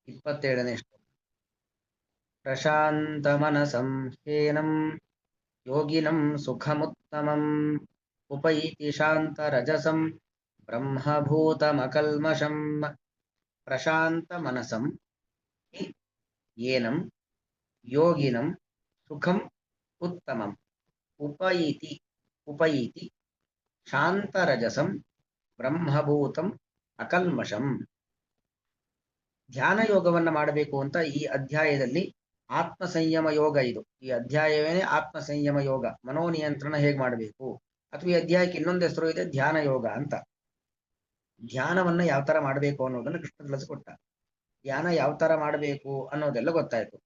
27ನೇ ಶ್ಲೋಕ. ಪ್ರಶಾಂತಮನಸಂ ಹೇನಂ ಯೋಗಿನಂ ಸುಖಮುತ್ತಮಂ ಉಪೈತಿ ಶಾಂತರಜಸಂ ಬ್ರಹ್ಮಭೂತಮಕಲ್ಮಷಂ. ಪ್ರಶಾಂತಮನಸಂ ಹಿ ಏನಂ ಯೋಗಿನಂ ಸುಖಂ ಉತ್ತಮಂ ಉಪೈತಿ ಉಪೈತಿ ಶಾಂತರಜಸಂ ಬ್ರಹ್ಮಭೂತಂ ಅಕಲ್ಮಷಂ. ಧ್ಯಾನ ಯೋಗವನ್ನ ಮಾಡಬೇಕು ಅಂತ ಈ ಅಧ್ಯಾಯದಲ್ಲಿ ಆತ್ಮ ಸಂಯಮ ಯೋಗ, ಇದು ಈ ಅಧ್ಯಾಯವೇನೆ ಆತ್ಮ ಸಂಯಮ ಯೋಗ, ಮನೋನಿಯಂತ್ರಣ ಹೇಗೆ ಮಾಡಬೇಕು. ಅಥವಾ ಈ ಅಧ್ಯಾಯಕ್ಕೆ ಇನ್ನೊಂದು ಹೆಸರು ಇದೆ ಧ್ಯಾನ ಯೋಗ ಅಂತ. ಧ್ಯಾನವನ್ನ ಯಾವ ತರ ಮಾಡಬೇಕು ಅನ್ನೋದನ್ನ ಕೃಷ್ಣ ತಿಳಿಸಿಕೊಟ್ಟ. ಧ್ಯಾನ ಯಾವ ತರ ಮಾಡಬೇಕು ಅನ್ನೋದೆಲ್ಲ ಗೊತ್ತಾಯ್ತು.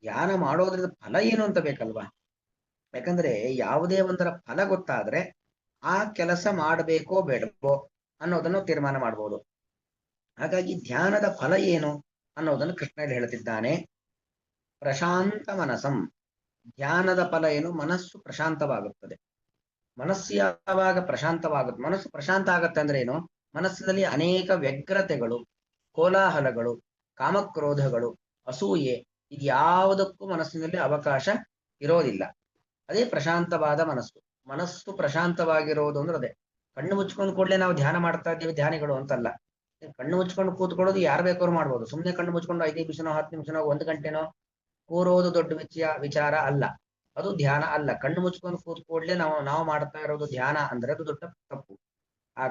ಧ್ಯಾನ ಮಾಡೋದ್ರಿಂದ ಫಲ ಏನು ಅಂತ ಬೇಕಲ್ವಾ. ಯಾಕಂದ್ರೆ ಯಾವುದೇ ಒಂದರ ಫಲ ಗೊತ್ತಾದ್ರೆ ಆ ಕೆಲಸ ಮಾಡಬೇಕೋ ಬೇಡವೋ ಅನ್ನೋದನ್ನು ತೀರ್ಮಾನ ಮಾಡ್ಬೋದು. ಹಾಗಾಗಿ ಧ್ಯಾನದ ಫಲ ಏನು ಅನ್ನೋದನ್ನು ಕೃಷ್ಣ ಹೇಳ್ತಿದ್ದಾನೆ. ಪ್ರಶಾಂತ ಮನಸಂ, ಧ್ಯಾನದ ಫಲ ಏನು? ಮನಸ್ಸು ಪ್ರಶಾಂತವಾಗುತ್ತದೆ. ಮನಸ್ಸು ಯಾವಾಗ ಪ್ರಶಾಂತವಾಗುತ್ತೆ, ಮನಸ್ಸು ಪ್ರಶಾಂತ ಆಗತ್ತೆ ಅಂದ್ರೆ ಏನು? ಮನಸ್ಸಿನಲ್ಲಿ ಅನೇಕ ವ್ಯಗ್ರತೆಗಳು, ಕೋಲಾಹಲಗಳು, ಕಾಮಕ್ರೋಧಗಳು, ಅಸೂಯೆ ಇದ್ಯಾವುದಕ್ಕೂ ಮನಸ್ಸಿನಲ್ಲಿ ಅವಕಾಶ ಇರೋದಿಲ್ಲ. ಅದೇ ಪ್ರಶಾಂತವಾದ ಮನಸ್ಸು. ಮನಸ್ಸು ಪ್ರಶಾಂತವಾಗಿರೋದು ಅಂದ್ರೆ ಅದೇ. ಕಣ್ಣು ಮುಚ್ಕೊಂಡು ಕೂಡಲೇ ನಾವು ಧ್ಯಾನ ಮಾಡ್ತಾ ಇದ್ದೀವಿ ಧ್ಯಾನಿಗಳು ಅಂತಲ್ಲ. ಕಣ್ಣು ಮುಚ್ಕೊಂಡು ಕೂತ್ಕೊಳ್ಳೋದು ಯಾರು ಬೇಕಾದ್ರೂ ಮಾಡ್ಬೋದು. ಸುಮ್ಮನೆ ಕಣ್ಣು ಮುಚ್ಕೊಂಡು 5 ನಿಮಿಷನೋ 10 ನಿಮಿಷನೋ 1 ಗಂಟೆನೋ ಕೂರೋದು ದೊಡ್ಡ ವಿಚಾರ ಅಲ್ಲ. ಅದು ಧ್ಯಾನ ಅಲ್ಲ. ಕಣ್ಣು ಮುಚ್ಕೊಂಡು ಕೂತ್ಕೊಳ್ಳೆ ನಾವು ಮಾಡ್ತಾ ಇರೋದು ಧ್ಯಾನ ಅಂದ್ರೆ ಅದು ದೊಡ್ಡ ತಪ್ಪು. ಆ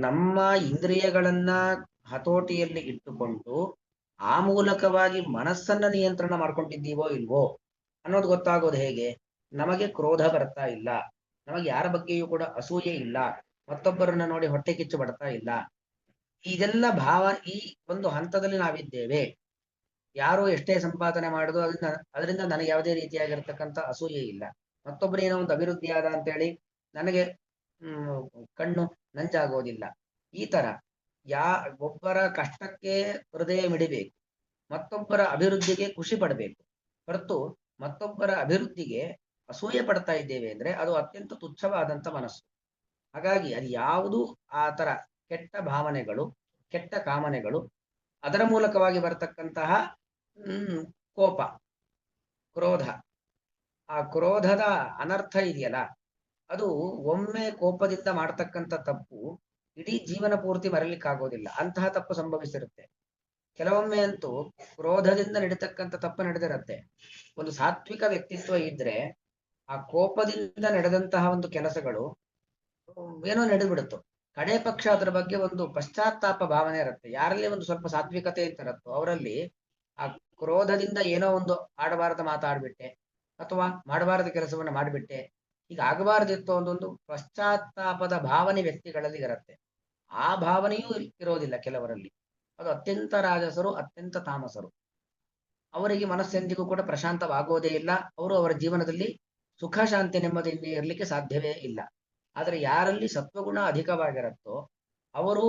ನಮ್ಮ ಇಂದ್ರಿಯಗಳನ್ನ ಹತೋಟಿಯಲ್ಲಿ ಇಟ್ಟುಕೊಂಡು ಆ ಮೂಲಕವಾಗಿ ಮನಸ್ಸನ್ನ ನಿಯಂತ್ರಣ ಮಾಡ್ಕೊಂಡಿದ್ದೀವೋ ಇಲ್ವೋ ಅನ್ನೋದು ಗೊತ್ತಾಗೋದು ಹೇಗೆ? ನಮಗೆ ಕ್ರೋಧ ಬರ್ತಾ ಇಲ್ಲ, ನಮಗೆ ಯಾರ ಬಗ್ಗೆಯೂ ಕೂಡ ಅಸೂಯೆ ಇಲ್ಲ, ಮತ್ತೊಬ್ಬರನ್ನ ನೋಡಿ ಹೊಟ್ಟೆ ಕಿಚ್ಚು ಬಡ್ತಾ ಇಲ್ಲ. ಇದೆಲ್ಲ ಭಾವ ಈ ಒಂದು ಹಂತದಲ್ಲಿ ನಾವಿದ್ದೇವೆ. ಯಾರೋ ಎಷ್ಟೇ ಸಂಪಾದನೆ ಮಾಡುದು ಅದರಿಂದ ನನಗೆ ಯಾವುದೇ ರೀತಿಯಾಗಿರ್ತಕ್ಕಂಥ ಅಸೂಯೆ ಇಲ್ಲ. ಮತ್ತೊಬ್ಬರು ಏನೋ ಒಂದು ಅಭಿವೃದ್ಧಿ ಆದ ಅಂತೇಳಿ ನನಗೆ ಕಣ್ಣು ನಂಜಾಗೋದಿಲ್ಲ. ಈ ತರ ಒಬ್ಬರ ಕಷ್ಟಕ್ಕೆ ಹೃದಯ ಮಿಡಿಬೇಕು, ಮತ್ತೊಬ್ಬರ ಅಭಿವೃದ್ಧಿಗೆ ಖುಷಿ ಪಡಬೇಕು. ಹೊರತು ಮತ್ತೊಬ್ಬರ ಅಭಿವೃದ್ಧಿಗೆ ಅಸೂಯೆ ಪಡ್ತಾ ಇದ್ದೇವೆ ಅಂದ್ರೆ ಅದು ಅತ್ಯಂತ ತುಚ್ಛವಾದಂತ ಮನಸ್ಸು. ಹಾಗಾಗಿ ಅದು ಯಾವುದು ಆ ತರ ಕೆಟ್ಟ ಭಾವನೆಗಳು, ಕೆಟ್ಟ ಕಾಮನೆಗಳು, ಅದರ ಮೂಲಕವಾಗಿ ಬರತಕ್ಕಂತಹ ಕೋಪ, ಕ್ರೋಧ, ಆ ಕ್ರೋಧದ ಅನರ್ಥ ಇದೆಯಲ್ಲ, ಅದು ಒಮ್ಮೆ ಕೋಪದಿಂದ ಮಾಡ್ತಕ್ಕಂಥ ತಪ್ಪು ಇಡೀ ಜೀವನ ಪೂರ್ತಿ ಮರಲಿಕ್ಕಾಗೋದಿಲ್ಲ. ಅಂತಹ ತಪ್ಪು ಸಂಭವಿಸಿರುತ್ತೆ. ಕೆಲವೊಮ್ಮೆ ಅಂತೂ ಕ್ರೋಧದಿಂದ ನಡೀತಕ್ಕಂಥ ತಪ್ಪು ನಡೆದಿರುತ್ತೆ. ಒಂದು ಸಾತ್ವಿಕ ವ್ಯಕ್ತಿತ್ವ ಇದ್ರೆ ಆ ಕೋಪದಿಂದ ನಡೆದಂತಹ ಒಂದು ಕೆಲಸಗಳು ಏನೋ ನಡೆದ್ಬಿಡುತ್ತೋ, ಕಡೆ ಪಕ್ಷ ಅದರ ಬಗ್ಗೆ ಒಂದು ಪಶ್ಚಾತ್ತಾಪ ಭಾವನೆ ಇರುತ್ತೆ. ಯಾರಲ್ಲಿ ಒಂದು ಸ್ವಲ್ಪ ಸಾತ್ವಿಕತೆ ಅಂತ ಇರುತ್ತೋ ಅವರಲ್ಲಿ ಆ ಕ್ರೋಧದಿಂದ ಏನೋ ಒಂದು ಆಡಬಾರದ ಮಾತಾಡ್ಬಿಟ್ಟೆ ಅಥವಾ ಮಾಡಬಾರದ ಕೆಲಸವನ್ನ ಮಾಡಿಬಿಟ್ಟೆ, ಈಗ ಆಗಬಾರದಿತ್ತು ಒಂದೊಂದು ಪಶ್ಚಾತ್ತಾಪದ ಭಾವನೆ ವ್ಯಕ್ತಿಗಳಲ್ಲಿ ಇರುತ್ತೆ. ಆ ಭಾವನೆಯೂ ಇರೋದಿಲ್ಲ ಕೆಲವರಲ್ಲಿ. ಅದು ಅತ್ಯಂತ ರಾಜಸರು, ಅತ್ಯಂತ ತಾಮಸರು. ಅವರಿಗೆ ಮನಸ್ಸೆಂದಿಗೂ ಕೂಡ ಪ್ರಶಾಂತವಾಗೋದೇ ಇಲ್ಲ. ಅವರು ಅವರ ಜೀವನದಲ್ಲಿ ಸುಖ ಶಾಂತಿ ನೆಮ್ಮದಿಯಿಂದ ಇರಲಿಕ್ಕೆ ಸಾಧ್ಯವೇ ಇಲ್ಲ. ಆದರೆ ಯಾರಲ್ಲಿ ಸತ್ವಗುಣ ಅಧಿಕವಾಗಿರುತ್ತೋ ಅವರು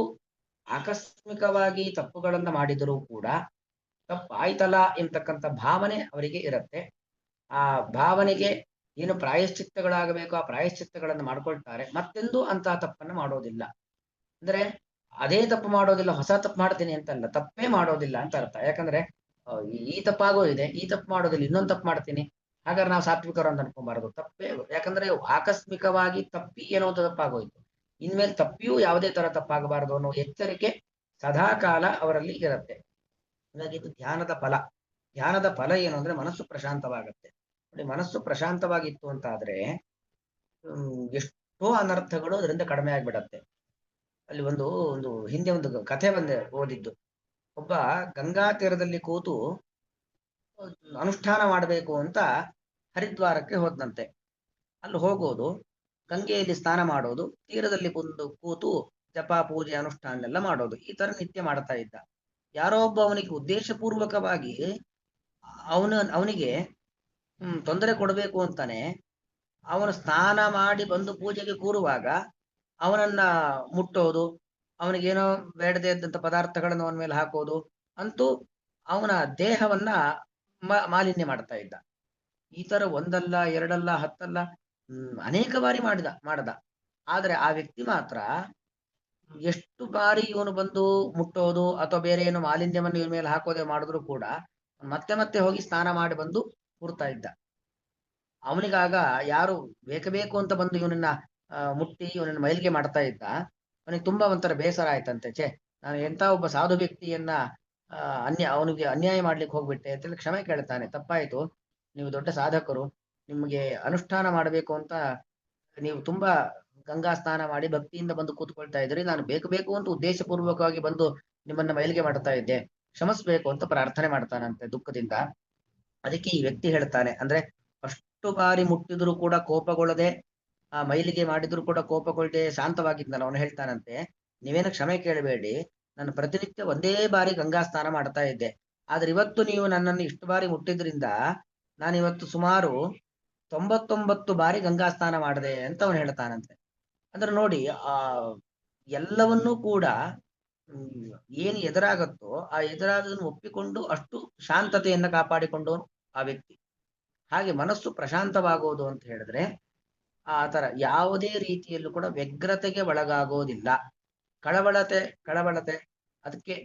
ಆಕಸ್ಮಿಕವಾಗಿ ತಪ್ಪುಗಳನ್ನ ಮಾಡಿದರೂ ಕೂಡ ತಪ್ಪಾಯ್ತಲ್ಲ ಎಂತಕ್ಕಂಥ ಭಾವನೆ ಅವರಿಗೆ ಇರುತ್ತೆ. ಆ ಭಾವನೆಗೆ ಏನು ಪ್ರಾಯಶ್ಚಿತ್ತಗಳಾಗಬೇಕು ಆ ಪ್ರಾಯಶ್ಚಿತ್ತಗಳನ್ನು ಮಾಡ್ಕೊಳ್ತಾರೆ. ಮತ್ತೆಂದೂ ಅಂತಹ ತಪ್ಪನ್ನು ಮಾಡೋದಿಲ್ಲ. ಅಂದ್ರೆ ಅದೇ ತಪ್ಪು ಮಾಡೋದಿಲ್ಲ, ಹೊಸ ತಪ್ಪು ಮಾಡ್ತೀನಿ ಅಂತಲ್ಲ, ತಪ್ಪೇ ಮಾಡೋದಿಲ್ಲ ಅಂತ ಅರ್ಥ. ಯಾಕಂದ್ರೆ ಈ ತಪ್ಪಾಗೋದಿದೆ, ಈ ತಪ್ಪು ಮಾಡೋದಿಲ್ಲ, ಇನ್ನೊಂದು ತಪ್ಪು ಮಾಡ್ತೀನಿ, ಹಾಗಾದ್ರೆ ನಾವು ಸಾತ್ವಿಕರು ಅಂತ ಅನ್ಕೊಂಬಾರದು. ತಪ್ಪೇ. ಯಾಕಂದ್ರೆ ಆಕಸ್ಮಿಕವಾಗಿ ತಪ್ಪಿ ಏನೋ ತಪ್ಪಾಗೋಯ್ತು, ಇನ್ಮೇಲೆ ತಪ್ಪಿಯೂ ಯಾವುದೇ ತರ ತಪ್ಪಾಗಬಾರದು ಅನ್ನೋ ಎಚ್ಚರಿಕೆ ಸದಾಕಾಲ ಅವರಲ್ಲಿ ಇರುತ್ತೆ. ಹಾಗಾಗಿ ಇದು ಧ್ಯಾನದ ಫಲ. ಧ್ಯಾನದ ಫಲ ಏನು ಅಂದ್ರೆ ಮನಸ್ಸು ಪ್ರಶಾಂತವಾಗುತ್ತೆ. ನೋಡಿ, ಮನಸ್ಸು ಪ್ರಶಾಂತವಾಗಿತ್ತು ಅಂತ ಆದ್ರೆ ಎಷ್ಟೋ ಅನರ್ಥಗಳು ಅದರಿಂದ ಕಡಿಮೆ ಆಗ್ಬಿಡತ್ತೆ. ಅಲ್ಲಿ ಒಂದು ಒಂದು ಹಿಂದೆ ಒಂದು ಕಥೆ ಓದಿದ್ದು. ಒಬ್ಬ ಗಂಗಾ ತೀರದಲ್ಲಿ ಕೂತು ಅನುಷ್ಠಾನ ಮಾಡಬೇಕು ಅಂತ ಹರಿದ್ವಾರಕ್ಕೆ ಹೋದಂತೆ. ಅಲ್ಲಿ ಹೋಗೋದು, ಗಂಗೆಯಲ್ಲಿ ಸ್ನಾನ ಮಾಡೋದು, ತೀರದಲ್ಲಿ ಬಂದು ಕೂತು ಜಪ ಪೂಜೆ ಅನುಷ್ಠಾನ ಎಲ್ಲ ಮಾಡೋದು, ಈ ತರ ನಿತ್ಯ ಮಾಡ್ತಾ ಇದ್ದ. ಯಾರೋ ಒಬ್ಬ ಅವನಿಗೆ ಉದ್ದೇಶಪೂರ್ವಕವಾಗಿ ಅವನಿಗೆ ತೊಂದರೆ ಕೊಡಬೇಕು ಅಂತಾನೆ ಅವನು ಸ್ನಾನ ಮಾಡಿ ಬಂದು ಪೂಜೆಗೆ ಕೂರುವಾಗ ಅವನನ್ನ ಮುಟ್ಟೋದು, ಅವನಿಗೇನೋ ಬೇಡದೇ ಇದ್ದಂತ ಪದಾರ್ಥಗಳನ್ನು ಅವನ ಮೇಲೆ ಹಾಕೋದು, ಅಂತೂ ಅವನ ದೇಹವನ್ನ ಮಾಲಿನ್ಯ ಮಾಡ್ತಾ ಇದ್ದ. ಈ ತರ ಒಂದಲ್ಲ ಎರಡಲ್ಲ ಹತ್ತಲ್ಲ ಅನೇಕ ಬಾರಿ ಮಾಡದ. ಆದ್ರೆ ಆ ವ್ಯಕ್ತಿ ಮಾತ್ರ ಎಷ್ಟು ಬಾರಿ ಇವನು ಬಂದು ಮುಟ್ಟೋದು ಅಥವಾ ಬೇರೆ ಏನು ಮಾಲಿನ್ಯವನ್ನು ಇವನ ಮೇಲೆ ಹಾಕೋದೆ ಮಾಡಿದ್ರು ಕೂಡ ಮತ್ತೆ ಮತ್ತೆ ಹೋಗಿ ಸ್ನಾನ ಮಾಡಿ ಬಂದು ಕೂರ್ತಾ ಇದ್ದ. ಅವನಿಗಾಗ ಯಾರು ಬೇಕು ಅಂತ ಬಂದು ಇವನನ್ನ ಮುಟ್ಟಿ ಇವನನ್ನ ಮೈಲಿಗೆ ಮಾಡ್ತಾ ಇದ್ದ. ಅವನಿಗೆ ತುಂಬಾ ಒಂಥರ ಬೇಸರ ಆಯ್ತಂತೆ. ಛೇ, ನಾನು ಎಂತ ಒಬ್ಬ ಸಾಧು ವ್ಯಕ್ತಿಯನ್ನ ಅವನಿಗೆ ಅನ್ಯಾಯ ಮಾಡ್ಲಿಕ್ಕೆ ಹೋಗ್ಬಿಟ್ಟೆ ಅಂತೇಳಿ ಕ್ಷಮೆ ಕೇಳ್ತಾನೆ. ತಪ್ಪಾಯ್ತು, ನೀವು ದೊಡ್ಡ ಸಾಧಕರು, ನಿಮಗೆ ಅನುಷ್ಠಾನ ಮಾಡಬೇಕು ಅಂತ ನೀವು ತುಂಬಾ ಗಂಗಾ ಸ್ನಾನ ಮಾಡಿ ಭಕ್ತಿಯಿಂದ ಬಂದು ಕೂತ್ಕೊಳ್ತಾ ಇದ್ರಿ. ನಾನು ಬೇಕು ಅಂತ ಉದ್ದೇಶಪೂರ್ವಕವಾಗಿ ಬಂದು ನಿಮ್ಮನ್ನ ಮೈಲಿಗೆ ಮಾಡ್ತಾ ಇದ್ದೆ, ಕ್ಷಮಿಸ್ಬೇಕು ಅಂತ ಪ್ರಾರ್ಥನೆ ಮಾಡ್ತಾನಂತೆ ದುಃಖದಿಂದ. ಅದಕ್ಕೆ ಈ ವ್ಯಕ್ತಿ ಹೇಳ್ತಾನೆ, ಅಂದ್ರೆ ಅಷ್ಟು ಬಾರಿ ಮುಟ್ಟಿದ್ರು ಕೂಡ ಕೋಪಗೊಳ್ಳದೆ, ಆ ಮೈಲಿಗೆ ಮಾಡಿದ್ರು ಕೂಡ ಕೋಪಗೊಳ್ಳದೆ ಶಾಂತವಾಗಿದ್ನಲ್ಲ, ಅವನು ಹೇಳ್ತಾನಂತೆ, ನೀವೇನು ಕ್ಷಮೆ ಕೇಳಬೇಡಿ, ನಾನು ಪ್ರತಿನಿತ್ಯ ಒಂದೇ ಬಾರಿ ಗಂಗಾ ಸ್ನಾನ ಮಾಡ್ತಾ ಇದ್ದೆ. ಆದ್ರೆ ಇವತ್ತು ನೀವು ನನ್ನನ್ನು ಇಷ್ಟು ಬಾರಿ ಮುಟ್ಟಿದ್ರಿಂದ ನಾನಿವತ್ತು ಸುಮಾರು 99 ಬಾರಿ ಗಂಗಾ ಸ್ನಾನ ಮಾಡಿದೆ ಅಂತ ಅವನು ಹೇಳ್ತಾನಂತೆ. ಅಂದ್ರೆ ನೋಡಿ, ಆ ಎಲ್ಲವನ್ನೂ ಕೂಡ ಏನು ಎದುರಾಗತ್ತೋ ಆ ಎದುರಾಗದನ್ನು ಒಪ್ಪಿಕೊಂಡು ಅಷ್ಟು ಶಾಂತತೆಯನ್ನ ಕಾಪಾಡಿಕೊಂಡು ಆ ವ್ಯಕ್ತಿ. ಹಾಗೆ ಮನಸ್ಸು ಪ್ರಶಾಂತವಾಗೋದು ಅಂತ ಹೇಳಿದ್ರೆ ಆ ತರ ಯಾವುದೇ ರೀತಿಯಲ್ಲೂ ಕೂಡ ವ್ಯಗ್ರತೆಗೆ ಒಳಗಾಗೋದಿಲ್ಲ. ಕಳವಳತೆ ಅದಕ್ಕೆ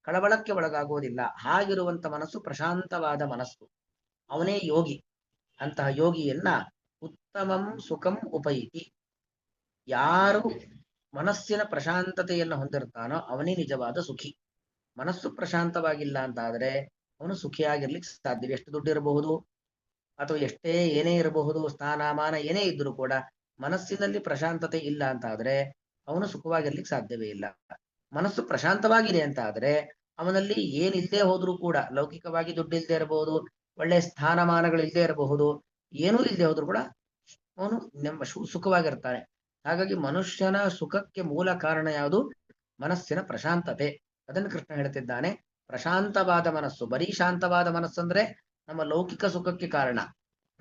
ಕಳವಳಕ್ಕೆ ಒಳಗಾಗೋದಿಲ್ಲ. ಹಾಗಿರುವಂತ ಮನಸ್ಸು ಪ್ರಶಾಂತವಾದ ಮನಸ್ಸು, ಅವನೇ ಯೋಗಿ. ಅಂತಹ ಯೋಗಿಯನ್ನ ಉತ್ತಮಂ ಸುಖಂ ಉಪೈತಿ. ಯಾರು ಮನಸ್ಸಿನ ಪ್ರಶಾಂತತೆಯನ್ನು ಹೊಂದಿರ್ತಾನೋ ಅವನೇ ನಿಜವಾದ ಸುಖಿ. ಮನಸ್ಸು ಪ್ರಶಾಂತವಾಗಿಲ್ಲ ಅಂತ ಆದ್ರೆ ಅವನು ಸುಖಿಯಾಗಿರ್ಲಿಕ್ಕೆ ಸಾಧ್ಯವಿಲ್ಲ. ಎಷ್ಟು ದುಡ್ಡು ಇರಬಹುದು ಅಥವಾ ಎಷ್ಟೇ ಏನೇ ಇರಬಹುದು, ಸ್ಥಾನಮಾನ ಏನೇ ಇದ್ರೂ ಕೂಡ ಮನಸ್ಸಿನಲ್ಲಿ ಪ್ರಶಾಂತತೆ ಇಲ್ಲ ಅಂತ ಆದ್ರೆ ಅವನು ಸುಖವಾಗಿರ್ಲಿಕ್ಕೆ ಸಾಧ್ಯವೇ ಇಲ್ಲ. ಮನಸ್ಸು ಪ್ರಶಾಂತವಾಗಿದೆ ಅಂತ ಆದ್ರೆ ಅವನಲ್ಲಿ ಏನಿಲ್ಲದೆ ಹೋದ್ರೂ ಕೂಡ, ಲೌಕಿಕವಾಗಿ ದುಡ್ಡು ಇಲ್ಲದೆ ಇರಬಹುದು, ಒಳ್ಳೆ ಸ್ಥಾನಮಾನಗಳು ಇಲ್ಲದೆ ಇರಬಹುದು, ಏನೂ ಇಲ್ಲದೆ ಹೋದ್ರೂ ಕೂಡ ಅವನು ಸುಖವಾಗಿರ್ತಾನೆ. ಹಾಗಾಗಿ ಮನುಷ್ಯನ ಸುಖಕ್ಕೆ ಮೂಲ ಕಾರಣ ಯಾವುದು? ಮನಸ್ಸಿನ ಪ್ರಶಾಂತತೆ. ಅದನ್ನು ಕೃಷ್ಣ ಹೇಳ್ತಿದ್ದಾನೆ. ಪ್ರಶಾಂತವಾದ ಮನಸ್ಸು, ಬರೀ ಶಾಂತವಾದ ಮನಸ್ಸಂದ್ರೆ ನಮ್ಮ ಲೌಕಿಕ ಸುಖಕ್ಕೆ ಕಾರಣ.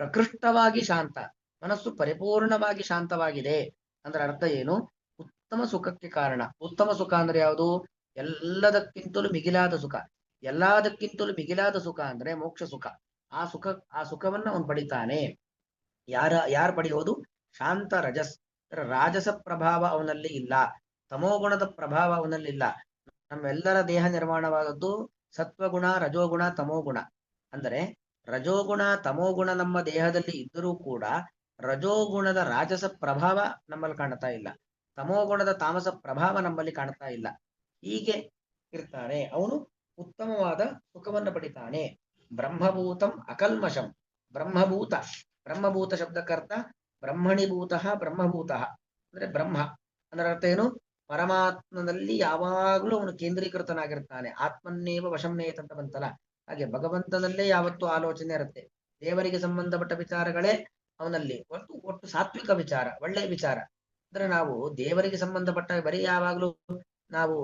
ಪ್ರಕೃಷ್ಟವಾಗಿ ಶಾಂತ ಮನಸ್ಸು ಪರಿಪೂರ್ಣವಾಗಿ ಶಾಂತವಾಗಿದೆ ಅಂದ್ರೆ ಅರ್ಥ ಏನು? ಉತ್ತಮ ಸುಖಕ್ಕೆ ಕಾರಣ. ಉತ್ತಮ ಸುಖ ಅಂದ್ರೆ ಯಾವುದು? ಎಲ್ಲದಕ್ಕಿಂತಲೂ ಮಿಗಿಲಾದ ಸುಖ. ಮಿಗಿಲಾದ ಸುಖ ಅಂದ್ರೆ ಮೋಕ್ಷ ಸುಖ. ಆ ಸುಖವನ್ನ ಅವನು ಪಡಿತಾನೆ. ಯಾರು ಪಡೆಯೋದು? ಶಾಂತ ರಜಸ್. ರಾಜಸ ಪ್ರಭಾವ ಅವನಲ್ಲಿ ಇಲ್ಲ, ತಮೋಗುಣದ ಪ್ರಭಾವ ಅವನಲ್ಲಿ ಇಲ್ಲ. ನಮ್ಮೆಲ್ಲರ ದೇಹ ನಿರ್ಮಾಣವಾದದ್ದು ಸತ್ವಗುಣ, ರಜೋಗುಣ, ತಮೋಗುಣ. ಅಂದರೆ ರಜೋಗುಣ ತಮೋಗುಣ ನಮ್ಮ ದೇಹದಲ್ಲಿ ಇದ್ದರೂ ಕೂಡ ರಜೋಗುಣದ ರಾಜಸ ಪ್ರಭಾವ ನಮ್ಮಲ್ಲಿ ಕಾಣ್ತಾ ಇಲ್ಲ, ತಮೋಗುಣದ ತಾಮಸ ಪ್ರಭಾವ ನಮ್ಮಲ್ಲಿ ಕಾಣ್ತಾ ಇಲ್ಲ. ಹೀಗೆ ಇರ್ತಾನೆ ಅವನು ಉತ್ತಮವಾದ ಸುಖವನ್ನು ಪಡಿತಾನೆ. ಬ್ರಹ್ಮಭೂತಂ ಅಕಲ್ಮಷಂ. ಬ್ರಹ್ಮಭೂತ ಶಬ್ದಕ್ಕರ್ಥ ಬ್ರಹ್ಮಣಿಭೂತ ಬ್ರಹ್ಮಭೂತ ಅಂದ್ರೆ ಬ್ರಹ್ಮ. ಅಂದ್ರೆ ಅರ್ಥ ಏನು? ಪರಮಾತ್ಮನಲ್ಲಿ ಯಾವಾಗಲೂ ಅವನು ಕೇಂದ್ರೀಕೃತನಾಗಿರ್ತಾನೆ. ಆತ್ಮನ್ನೇವ ವಶಂನೇತ ಅಂತ ಬಂತಲ್ಲ, ಹಾಗೆ ಭಗವಂತನಲ್ಲೇ ಯಾವತ್ತೂ ಆಲೋಚನೆ ಇರುತ್ತೆ. ದೇವರಿಗೆ ಸಂಬಂಧಪಟ್ಟ ವಿಚಾರಗಳೇ ಅವನಲ್ಲಿ ಒಟ್ಟು ಸಾತ್ವಿಕ ವಿಚಾರ, ಒಳ್ಳೆಯ ವಿಚಾರ. ಅಂದ್ರೆ ನಾವು ದೇವರಿಗೆ ಸಂಬಂಧಪಟ್ಟ ಬರೀ ಯಾವಾಗಲೂ ನಾವು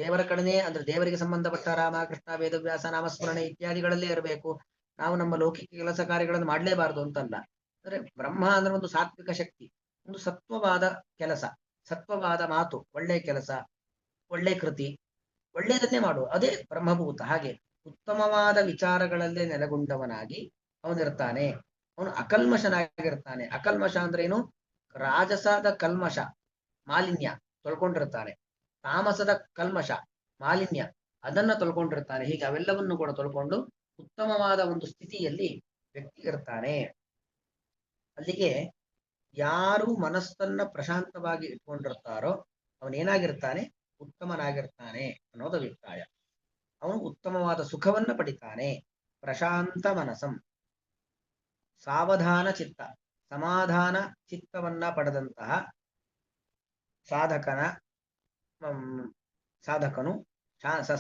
ದೇವರ ಕಡೆನೇ, ಅಂದ್ರೆ ದೇವರಿಗೆ ಸಂಬಂಧಪಟ್ಟ ರಾಮ ಕೃಷ್ಣ ವೇದವ್ಯಾಸ ನಾಮಸ್ಮರಣೆ ಇತ್ಯಾದಿಗಳಲ್ಲೇ ಇರಬೇಕು, ನಾವು ನಮ್ಮ ಲೌಕಿಕ ಕೆಲಸ ಕಾರ್ಯಗಳನ್ನು ಮಾಡಲೇಬಾರದು ಅಂತಲ್ಲ. ಅಂದ್ರೆ ಬ್ರಹ್ಮ ಅಂದ್ರೆ ಒಂದು ಸಾತ್ವಿಕ ಶಕ್ತಿ, ಒಂದು ಸತ್ವವಾದ ಕೆಲಸ, ಸತ್ವವಾದ ಮಾತು, ಒಳ್ಳೆ ಕೆಲಸ, ಒಳ್ಳೆ ಕೃತಿ, ಒಳ್ಳೆಯದನ್ನೇ ಮಾಡುವ, ಅದೇ ಬ್ರಹ್ಮಭೂತ. ಹಾಗೆ ಉತ್ತಮವಾದ ವಿಚಾರಗಳಲ್ಲೇ ನೆಲೆಗೊಂಡವನಾಗಿ ಅವನಿರ್ತಾನೆ. ಅವನು ಅಕಲ್ಮಶನಾಗಿರ್ತಾನೆ. ಅಕಲ್ಮಶ ಅಂದ್ರೆ ಏನು? ರಾಜಸದ ಕಲ್ಮಶ ಮಾಲಿನ್ಯ ತೊಳ್ಕೊಂಡಿರ್ತಾನೆ, ತಾಮಸದ ಕಲ್ಮಶ ಮಾಲಿನ್ಯ ಅದನ್ನ ತೊಳ್ಕೊಂಡಿರ್ತಾನೆ. ಹೀಗೆ ಅವೆಲ್ಲವನ್ನು ಕೂಡ ತೊಳ್ಕೊಂಡು ಉತ್ತಮವಾದ ಒಂದು ಸ್ಥಿತಿಯಲ್ಲಿ ವ್ಯಕ್ತಿ ಇರ್ತಾನೆ. ಅಲ್ಲಿಗೆ ಯಾರು ಮನಸ್ಸನ್ನ ಪ್ರಶಾಂತವಾಗಿ ಇಟ್ಕೊಂಡಿರ್ತಾರೋ ಅವನೇನಾಗಿರ್ತಾನೆ? ಉತ್ತಮನಾಗಿರ್ತಾನೆ ಅನ್ನೋದು ಅಭಿಪ್ರಾಯ. ಅವನು ಉತ್ತಮವಾದ ಸುಖವನ್ನ ಪಡಿತಾನೆ. ಪ್ರಶಾಂತ ಮನಸಂ, ಸಾವಧಾನ ಚಿತ್ತ, ಸಮಾಧಾನ ಚಿತ್ತವನ್ನ ಪಡೆದಂತಹ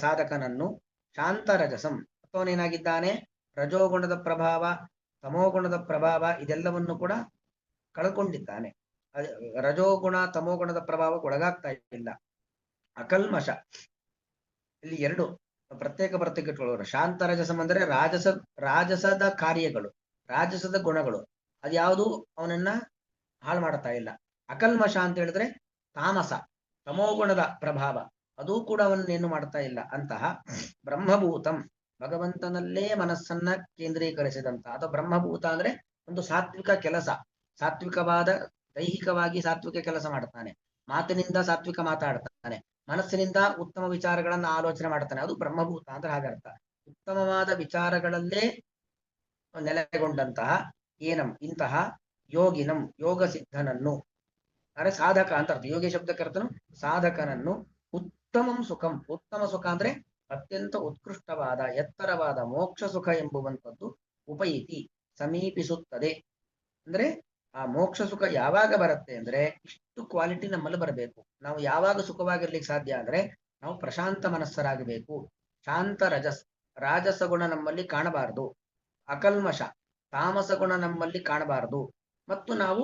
ಸಾಧಕನನ್ನು ಶಾಂತರಜಸಂ, ಅವನೇನಾಗಿದ್ದಾನೆ? ರಜೋಗುಣದ ಪ್ರಭಾವ, ತಮೋಗುಣದ ಪ್ರಭಾವ ಇದೆಲ್ಲವನ್ನು ಕೂಡ ಕಳ್ಕೊಂಡಿದ್ದಾನೆ. ರಜೋಗುಣ ತಮೋಗುಣದ ಪ್ರಭಾವಕ್ಕೆ ಒಳಗಾಗ್ತಾ ಇಲ್ಲ. ಅಕಲ್ಮಶ, ಇಲ್ಲಿ ಎರಡು ಪ್ರತ್ಯೇಕ ಇಟ್ಕೊಳ್ಳೋರು. ಶಾಂತರಜಸಂ ಅಂದ್ರೆ ರಾಜಸದ ಕಾರ್ಯಗಳು, ರಾಜಸದ ಗುಣಗಳು, ಅದ್ಯಾವುದು ಅವನನ್ನ ಹಾಳು ಮಾಡ್ತಾ ಇಲ್ಲ. ಅಕಲ್ಮಶ ಅಂತ ಹೇಳಿದ್ರೆ ತಾಮಸ, ತಮೋಗುಣದ ಪ್ರಭಾವ, ಅದೂ ಕೂಡ ಅವನ್ನೇನು ಮಾಡ್ತಾ ಇಲ್ಲ. ಅಂತಹ ಬ್ರಹ್ಮಭೂತಂ, ಭಗವಂತನಲ್ಲೇ ಮನಸ್ಸನ್ನ ಕೇಂದ್ರೀಕರಿಸಿದಂತ, ಅಥವಾ ಬ್ರಹ್ಮಭೂತ ಅಂದ್ರೆ ಒಂದು ಸಾತ್ವಿಕ ಕೆಲಸ, ಸಾತ್ವಿಕವಾದ ದೈಹಿಕವಾಗಿ ಸಾತ್ವಿಕ ಕೆಲಸ ಮಾಡ್ತಾನೆ, ಮಾತಿನಿಂದ ಸಾತ್ವಿಕ ಮಾತಾಡ್ತಾನೆ, ಮನಸ್ಸಿನಿಂದ ಉತ್ತಮ ವಿಚಾರಗಳನ್ನ ಆಲೋಚನೆ ಮಾಡ್ತಾನೆ, ಅದು ಬ್ರಹ್ಮಭೂತ ಅಂದ್ರೆ ಹಾಗರ್ಥ. ಉತ್ತಮವಾದ ವಿಚಾರಗಳಲ್ಲೇ ನೆಲೆಗೊಂಡಂತಹ ಏನಂ ಇಂತಹ ಯೋಗಿನಂ ಯೋಗ ಸಿದ್ಧನನ್ನು, ಅಂದ್ರೆ ಸಾಧಕ ಅಂತ ಅರ್ಥ. ಯೋಗಿ ಶಬ್ದಕ್ಕೆ ಅರ್ಥನು ಸಾಧಕನನ್ನು, ಉತ್ತಮಂ ಸುಖಂ, ಉತ್ತಮ ಸುಖ ಅಂದ್ರೆ ಅತ್ಯಂತ ಉತ್ಕೃಷ್ಟವಾದ ಎತ್ತರವಾದ ಮೋಕ್ಷ ಸುಖ ಎಂಬುವಂಥದ್ದು ಉಪೈತಿ ಸಮೀಪಿಸುತ್ತದೆ. ಅಂದ್ರೆ ಆ ಮೋಕ್ಷ ಸುಖ ಯಾವಾಗ ಬರುತ್ತೆ ಅಂದ್ರೆ ಇಷ್ಟು ಕ್ವಾಲಿಟಿ ನಮ್ಮಲ್ಲಿ ಬರಬೇಕು. ನಾವು ಯಾವಾಗ ಸುಖವಾಗಿರ್ಲಿಕ್ಕೆ ಸಾಧ್ಯ ಅಂದ್ರೆ ನಾವು ಪ್ರಶಾಂತ ಮನಸ್ಸರಾಗಬೇಕು. ಶಾಂತ ರಜಸ್, ರಾಜಸ ಗುಣ ನಮ್ಮಲ್ಲಿ ಕಾಣಬಾರದು. ಅಕಲ್ಮಶ, ತಾಮಸ ಗುಣ ನಮ್ಮಲ್ಲಿ ಕಾಣಬಾರದು. ಮತ್ತು ನಾವು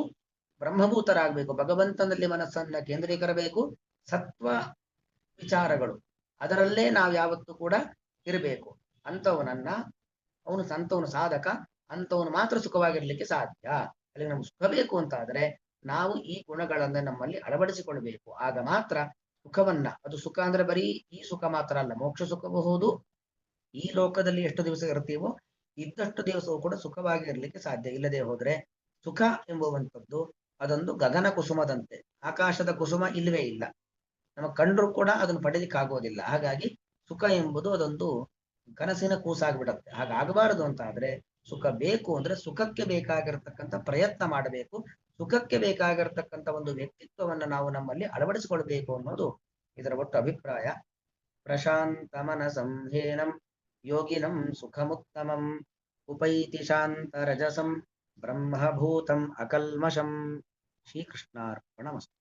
ಬ್ರಹ್ಮಭೂತರಾಗಬೇಕು, ಭಗವಂತನಲ್ಲಿ ಮನಸ್ಸನ್ನ ಕೇಂದ್ರೀಕರಬೇಕು. ಸತ್ವ ವಿಚಾರಗಳು ಅದರಲ್ಲೇ ನಾವು ಯಾವತ್ತೂ ಕೂಡ ಇರಬೇಕು. ಅಂಥವನನ್ನ ಅಂಥವನು ಸಾಧಕ, ಅಂಥವನು ಮಾತ್ರ ಸುಖವಾಗಿರ್ಲಿಕ್ಕೆ ಸಾಧ್ಯ. ಅಲ್ಲಿ ನಮ್ಗೆ ಸುಖ ಬೇಕು ಅಂತ ಆದ್ರೆ ನಾವು ಈ ಗುಣಗಳನ್ನ ನಮ್ಮಲ್ಲಿ ಅಳವಡಿಸಿಕೊಳ್ಬೇಕು. ಆಗ ಮಾತ್ರ ಸುಖವನ್ನ, ಅದು ಸುಖ ಅಂದ್ರೆ ಬರೀ ಈ ಸುಖ ಮಾತ್ರ ಅಲ್ಲ, ಮೋಕ್ಷ ಸುಖಬಹುದು. ಈ ಲೋಕದಲ್ಲಿ ಎಷ್ಟು ದಿವಸ ಇರ್ತೀವೋ ಇದ್ದಷ್ಟು ದಿವಸವೂ ಕೂಡ ಸುಖವಾಗಿ ಇರಲಿಕ್ಕೆ ಸಾಧ್ಯ. ಇಲ್ಲದೆ ಹೋದ್ರೆ ಸುಖ ಎಂಬುವಂಥದ್ದು ಅದೊಂದು ಗಗನ ಕುಸುಮದಂತೆ, ಆಕಾಶದ ಕುಸುಮ ಇಲ್ಲವೇ ಇಲ್ಲ, ನಮಗೆ ಕಂಡ್ರು ಕೂಡ ಅದನ್ನು ಪಡೀಲಿಕ್ಕೆ ಆಗೋದಿಲ್ಲ. ಹಾಗಾಗಿ ಸುಖ ಎಂಬುದು ಅದೊಂದು ಕನಸಿನ ಕೂಸಾಗ್ಬಿಡತ್ತೆ. ಹಾಗಾಗಬಾರದು ಅಂತ ಆದ್ರೆ ಸುಖ ಬೇಕು ಅಂದ್ರೆ ಸುಖಕ್ಕೆ ಬೇಕಾಗಿರ್ತಕ್ಕಂಥ ಪ್ರಯತ್ನ ಮಾಡಬೇಕು. ಸುಖಕ್ಕೆ ಬೇಕಾಗಿರ್ತಕ್ಕಂಥ ಒಂದು ವ್ಯಕ್ತಿತ್ವವನ್ನು ನಾವು ನಮ್ಮಲ್ಲಿ ಅಳವಡಿಸಿಕೊಳ್ಬೇಕು ಅನ್ನೋದು ಇದರ ಒಟ್ಟು ಅಭಿಪ್ರಾಯ. ಪ್ರಶಾಂತ ಮನಸಂ ಹೇನಂ ಯೋಗಿನಂ ಸುಖಮುತ್ತಮಂ ಉಪೈತಿ ಶಾಂತ ರಜಸಂ ಬ್ರಹ್ಮಭೂತಂ ಅಕಲ್ಮಷಂ. ಶ್ರೀಕೃಷ್ಣಾರ್ಪಣಮಸ್ತು.